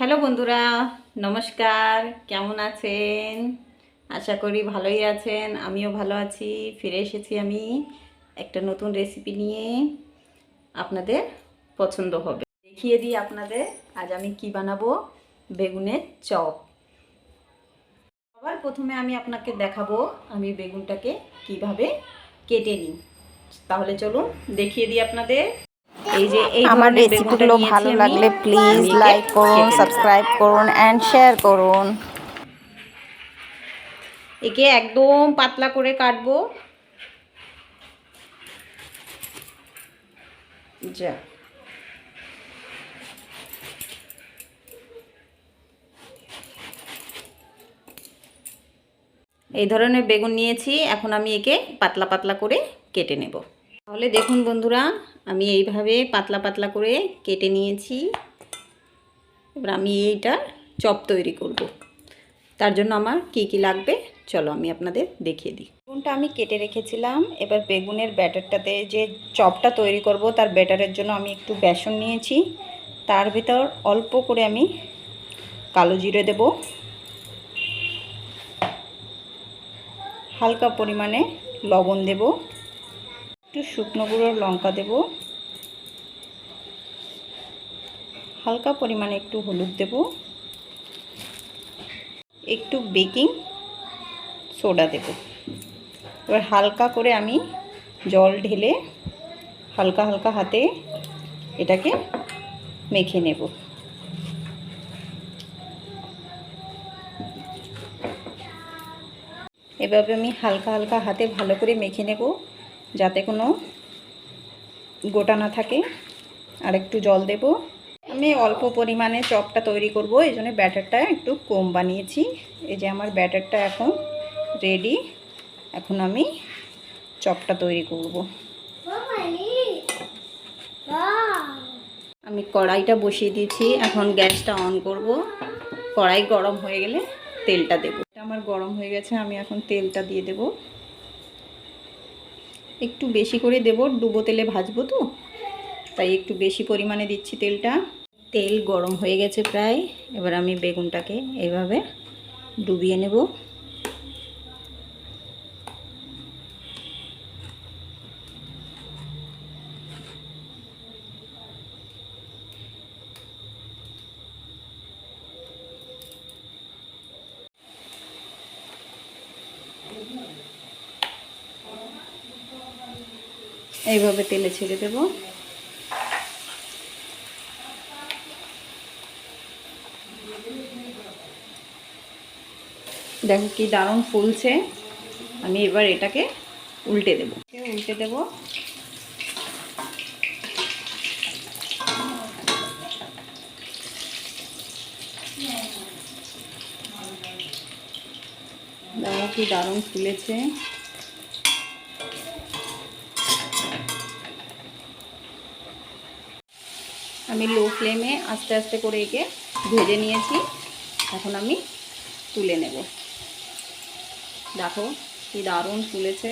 Hello বন্ধুরা, নমস্কার। কেমন আছেন? আশা করি ভালোই আছেন। আমিও ভালো আছি। ফিরে এসেছি আমি একটা নতুন রেসিপি নিয়ে। আপনাদের পছন্দ হবে। দেখিয়ে দিই আপনাদের আজ আমি কি বানাবো। বেগুনের চপ। সবার প্রথমে আমি আপনাকে দেখাবো আমি বেগুনটাকে কিভাবে কেটে নিই। তাহলে চলুন দেখিয়ে দিই আপনাদের। এই যে আমার রেসিপিগুলো ভালো লাগলে প্লিজ লাইক করুন, সাবস্ক্রাইব করুন অ্যান্ড শেয়ার করুন। একে একদম পাতলা করে কাটবো। যা এই ধরনের বেগুন নিয়েছি, এখন আমি একে পাতলা পাতলা করে কেটে নেব। তাহলে দেখুন বন্ধুরা, আমি এইভাবে পাতলা পাতলা করে কেটে নিয়েছি। এবার আমি এইটা চপ তৈরি করব। তার জন্য আমার কি কি লাগবে চলো আমি আপনাদের দেখিয়ে দিই। বেগুনটা আমি কেটে রেখেছিলাম। এবার বেগুনের ব্যাটারটাতে যে চপটা তৈরি করব তার ব্যাটারের জন্য আমি একটু বেসন নিয়েছি। তার ভিতর অল্প করে আমি কালো জিরে দেব, হালকা পরিমাণে লবণ দেব, একটু শুকনো গুঁড়ো লঙ্কা দেব, হালকা পরিমাণে একটু হলুদ দেব, একটু বেকিং সোডা দেব। এবার হালকা করে আমি জল ঢেলে হালকা হালকা হাতে এটাকে মেখে নেব। এভাবে আমি হালকা হালকা হাতে ভালো করে মেখে নেব যাতে কোনো গোটা না থাকে। আর একটু জল দেব। আমি অল্প পরিমাণে চপটা তৈরি করব, এই জন্য ব্যাটারটা একটু কম বানিয়েছি। এই যে আমার ব্যাটারটা এখন রেডি। এখন আমি চপটা তৈরি করব। আমি কড়াইটা বসিয়ে দিয়েছি, এখন গ্যাসটা অন করব। কড়াই গরম হয়ে গেলে তেলটা দেব। আমার গরম হয়ে গেছে, আমি এখন তেলটা দিয়ে দেব। একটু বেশি করে দেব, ডুবো তেলে ভাজবো তো, তাই একটু বেশি পরিমাণে দিচ্ছি তেলটা। তেল গরম হয়ে গেছে প্রায়। এবার আমি বেগুনটাকে এইভাবে ডুবিয়ে নেব। এইভাবে তেলে ছেড়ে দেব। দেখো কি দারুণ ফুলছে। আমি এবার এটাকে উল্টে দেব। দেখো কি দারুণ ফুলেছে। আমি লো ফ্লেমে আস্তে আস্তে করে একে ভেজে নিয়েছি। এখন আমি তুলে নেব। দেখো কি দারুণ ফুলেছে,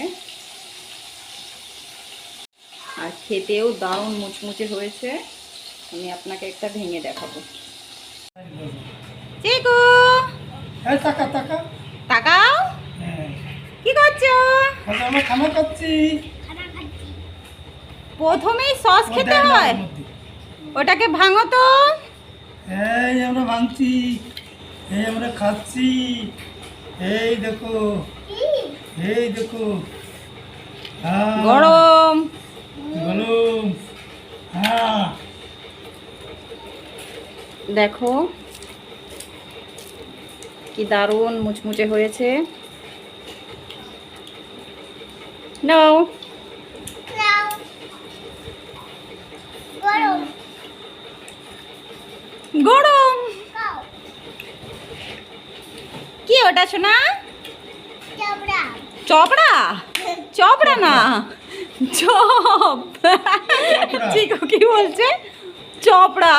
আর খেতেও দারুণ মুচমুচে হয়েছে। আমি আপনাকে একটা ভেঙে দেখাবো। চিকু তাকাও, কি করছো? প্রথমেই সস খেতে হয়, ওটাকে ভাঙো তো। এই আমরা ভাঙছি, এই আমরা খাচ্ছি। এই দেখো, এই দেখো, গরম গরম। হ্যাঁ দেখো কি দারুণ মুচমুচে হয়েছে। নাও গরম। কি ওটা শোনা? চপড়া? চপড়া না, চপ। চিকু কি বলছে? চপড়া।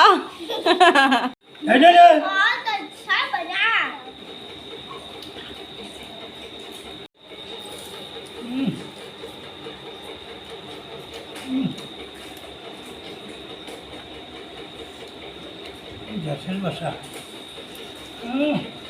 গ্যাসের বাসা। আহ